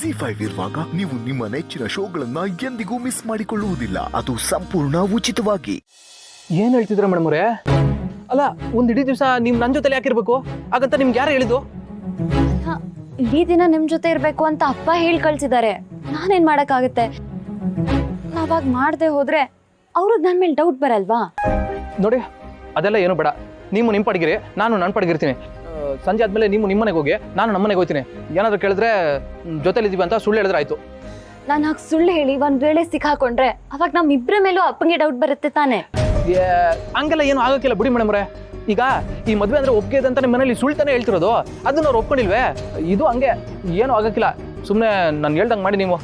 ಜಿ5 ಇರುವಾಗ ನೀವು ನಿಮ್ಮ ನೆಚ್ಚಿನ ಶೋಗಳನ್ನ ಎಂದಿಗೂ ಮಿಸ್ ಮಾಡಿಕೊಳ್ಳುವುದಿಲ್ಲ. ಅದು ಸಂಪೂರ್ಣ ಉಚಿತವಾಗಿ. ಏನ್ ಹೇಳ್ತಿದ್ರ ಮೇಡಮ್ ಅವರೇ? ಅಲ್ಲ, ಒಂದ್ ಇಡೀ ದಿವಸ ನೀವ್ ನನ್ ಜೊತೆ ಯಾಕಿರ್ಬೇಕು? ಹಾಗಂತ ನಿಮ್ಗೆ ಯಾರು ಹೇಳಿದ್ದು? ಇಡೀ ದಿನ ನಿಮ್ ಜೊತೆ ಇರ್ಬೇಕು ಅಂತ ಅಪ್ಪ ಹೇಳಿ ಕಳ್ಸಿದ್ದಾರೆ. ನಾನೇನ್ ಮಾಡಕ್ಕಾಗತ್ತೆ? ನಾವಾಗ ಮಾಡದೆ ಹೋದ್ರೆ ಅವ್ರಿಗೆ ನನ್ ಮೇಲೆ ಡೌಟ್ ಬರಲ್ವಾ? ನೋಡಿ, ಅದೆಲ್ಲ ಏನು ಬೇಡ. ನೀವು ನಿಮ್ ಪಡಗಿರಿ, ನಾನು ನನ್ನ ಪಡಗಿರ್ತೀನಿ. ಸಂಜೆ ಆದ್ಮೇಲೆ ನೀವು ನಿಮ್ಮನೆಗೆ ಹೋಗಿ, ನಾನು ನಮ್ಮನೆಗೆ ಹೋಗ್ತೀನಿ. ಏನಾದ್ರು ಕೇಳಿದ್ರೆ ಜೊತೆಲಿದ್ದೀವಿ ಅಂತ ಸುಳ್ಳು ಹೇಳಿದ್ರೆ ಆಯ್ತು. ನಾನು ಹಾಗೆ ಸುಳ್ಳು ಹೇಳಿ ಒಂದ್ ವೇಳೆ ಸಿಕ್ಕಾಕೊಂಡ್ರೆ ಅವಾಗ ನಮ್ಮಿಬ್ರ ಮೇಲೂ ಅಪ್ಪಂಗೆ ಡೌಟ್ ಬರುತ್ತೆ ತಾನೆ. ಹಂಗೆಲ್ಲ ಏನು ಆಗಕ್ಕಿಲ್ಲ ಬಿಡಿ ಮೇಡಮ್ ಅವರೇ. ಈಗ ಈ ಮದ್ವೆ ಅಂದ್ರೆ ಒಪ್ಪಿಗೆ ಅಂತ ನಿಮ್ಮ ಮನೇಲಿ ಸುಳ್ತಾನೆ ಹೇಳ್ತಿರೋದು, ಅದನ್ನ ಅವ್ರು ಒಪ್ಕೊಂಡಿಲ್ವೇ? ಇದು ಹಂಗೆ ಏನು ಆಗಕ್ಕಿಲ್ಲ. ಸುಮ್ಮನೆ ನಾನು ಹೇಳ್ದಂಗೆ ಮಾಡಿ ನೀವು.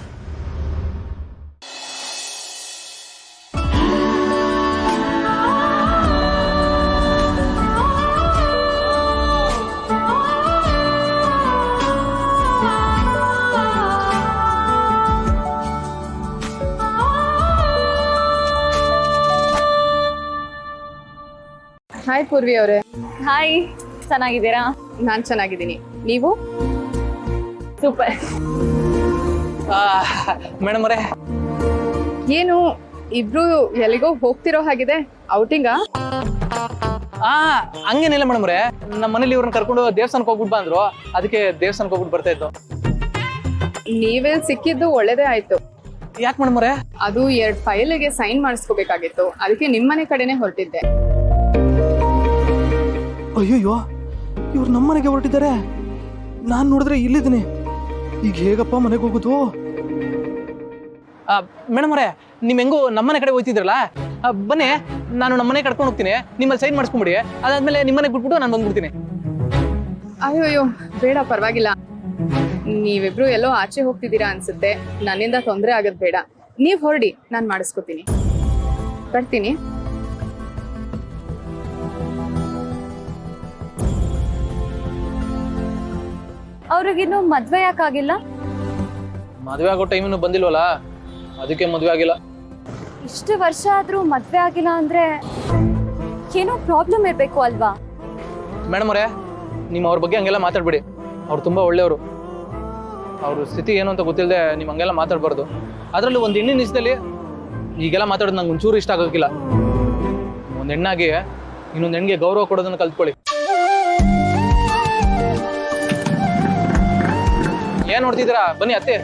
ಹಾಯ್ ಪೂರ್ವಿ ಅವರೇ. ಹಾಯ್, ಚೆನ್ನಾಗಿದ್ದೀರಾ? ನಾನ್ ಚೆನ್ನಾಗಿದ್ದೀನಿ, ನೀವು? ಸೂಪರ್. ಮೇಡಮ್ ಅವರೇ, ಏನು ಇಬ್ರು ಎಲ್ಲಿಗೋ ಹೋಗ್ತಿರೋ ಹಾಗಿದೆ, ಔಟಿಂಗಾ? ಹಂಗೇನಿಲ್ಲ ಮೇಡಮ್ ಅವರೇ. ನಮ್ಮ ಮನೇಲಿ ಇವ್ರನ್ನ ಕರ್ಕೊಂಡು ದೇವಸ್ಥಾನಕ್ಕೆ ಹೋಗ್ಬಿಟ್ಟು ಬಂದ್ರು, ಅದಕ್ಕೆ ದೇವಸ್ಥಾನಕ್ಕೆ ಹೋಗ್ಬಿಟ್ಟು ಬರ್ತಾ ಇತ್ತು. ನೀವೇ ಸಿಕ್ಕಿದ್ದು ಒಳ್ಳೇದೇ ಆಯ್ತು. ಯಾಕೆ ಮೇಡಮ್ ಅವರೇ? ಅದು 2 ಫೈಲಿಗೆ ಸೈನ್ ಮಾಡಿಸ್ಕೋಬೇಕಾಗಿತ್ತು, ಅದಕ್ಕೆ ನಿಮ್ಮನೆ ಕಡೆನೆ ಹೊರಟಿದ್ದೆ. ಅಯ್ಯಯ್ಯೋ, ಇವ್ರು ನಮ್ಮ ಮನೆಗೆ ಹೊರಟಿದ್ದಾರೆ. ನಾನು ನೋಡಿದ್ರೆ ಇಲ್ಲಿದ್ದೀನಿ. ಈಗ ಹೇಗಪ್ಪ ಮನೆಗೆ ಹೋಗುದು? ಮೇಡಮ್ ಅವರೇ, ನಿಮ್ ಹೆಂಗೋ ನಮ್ಮನೆ ಕಡೆ ಹೋಗ್ತಿದ್ರಲ್ಲ, ಬನ್ನಿ ನಾನು ನಮ್ಮನೆ ಕರ್ಕೊಂಡು ಹೋಗ್ತೀನಿ. ನಿಮ್ಮಲ್ಲಿ ಸೈನ್ ಮಾಡಿಸ್ಕೊಂಬಿಡಿ. ಅದಾದ್ಮೇಲೆ ನಿಮ್ಮನೆಗೆ ಬಿಟ್ಬಿಟ್ಟು ನಾನು ಬಂದ್ಬಿಡ್ತೀನಿ. ಅಯ್ಯೋಯ್ಯೋ ಬೇಡ, ಪರವಾಗಿಲ್ಲ. ನೀವಿಬ್ರು ಎಲ್ಲೋ ಆಚೆ ಹೋಗ್ತಿದ್ದೀರಾ ಅನ್ಸುತ್ತೆ. ನನ್ನಿಂದ ತೊಂದರೆ ಆಗೋದ್ ಬೇಡ. ನೀವ್ ಹೊರಡಿ, ನಾನ್ ಮಾಡಿಸ್ಕೊತೀನಿ. ಬರ್ತೀನಿ. ಅವ್ರಿಗಿನ್ನು ಮದ್ವೆ ಯಾಕಾಗಿಲ್ಲ? ಮದುವೆ ಆಗೋ ಟೈಮ್ ಇನ್ನು ಬಂದಿಲ್ವಲ್ಲ, ಅದಕ್ಕೆ ಮದುವೆ ಆಗಿಲ್ಲ. ಇಷ್ಟು ವರ್ಷ ಆದ್ರೂ ಮದ್ವೆ ಆಗಿಲ್ಲ ಅಂದ್ರೆ ಏನೋ ಪ್ರಾಬ್ಲಮ್ ಇರ್ಬೇಕು ಅಲ್ವಾ? ಮೇಡಮ್ ಅವರೇ, ನಿಮ್ಮ ಅವ್ರ ಬಗ್ಗೆ ಹಂಗೆಲ್ಲ ಮಾತಾಡ್ಬೇಡಿ. ಅವ್ರು ತುಂಬಾ ಒಳ್ಳೆಯವರು. ಅವ್ರ ಸ್ಥಿತಿ ಏನು ಅಂತ ಗೊತ್ತಿಲ್ಲದೆ ನೀವು ಹಂಗೆಲ್ಲ ಮಾತಾಡ್ಬಾರ್ದು. ಅದರಲ್ಲೂ ಒಂದು ಹೆಣ್ಣಿನ ಇಷ್ಟದಲ್ಲಿ ಈಗೆಲ್ಲ ಮಾತಾಡೋದು ನಂಗೆ ಒಂಚೂರು ಇಷ್ಟ ಆಗೋಕ್ಕಿಲ್ಲ. ಒಂದು ಹೆಣ್ಣಾಗಿ ಇನ್ನೊಂದು ಹೆಣ್ಣಿಗೆ ಗೌರವ ಕೊಡೋದನ್ನ ಕಲ್ತ್ಕೊಳ್ಳಿ. ಏನ್ ನೋಡ್ತಿದ್ದೀರಾ? ಬನ್ನಿ ಅತ್ತೆ.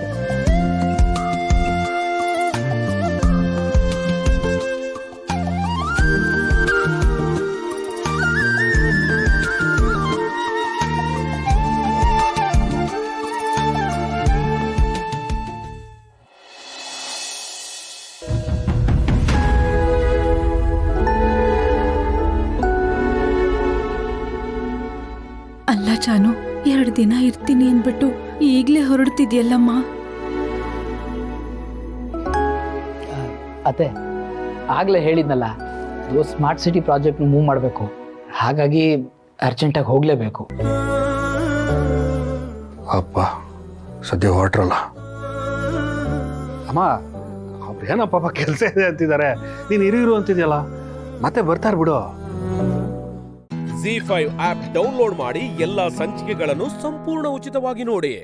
ಅಲ್ಲ ಚಾನು, 2 ದಿನ ಇರ್ತೀನಿ ಅಂದ್ಬಿಟ್ಟು ಈಗ್ಲೇ ಹೊರಡ್ತಿದ್ಯಲ್ಲಮ್ಮ. ಅತ್ತೆ, ಆಗ್ಲೇ ಹೇಳಿದ್ನಲ್ಲ, ಅದು ಸ್ಮಾರ್ಟ್ ಸಿಟಿ ಪ್ರಾಜೆಕ್ಟ್ ಮೂವ್ ಮಾಡಬೇಕು. ಹಾಗಾಗಿ ಅರ್ಜೆಂಟಾಗಿ ಹೋಗಲೇಬೇಕು. ಅಪ್ಪ ಸದ್ಯ ಹೊರಟ್ರಲ್ಲ ಅಮ್ಮ. ಅವ್ರೇನೋ ಪಾಪ ಕೆಲಸ ಇದೆ ಅಂತಿದ್ದಾರೆ, ನೀನು ಇರು ಅಂತಿದ್ಯಲ್ಲ, ಮತ್ತೆ ಬರ್ತಾರ ಬಿಡು. ಜಿ5 ಆಪ್ ಡೌನ್ಲೋಡ್ ಮಾಡಿ ಎಲ್ಲಾ ಸಂಚಿಕೆಗಳನ್ನು ಸಂಪೂರ್ಣ ಉಚಿತವಾಗಿ ನೋಡಿ.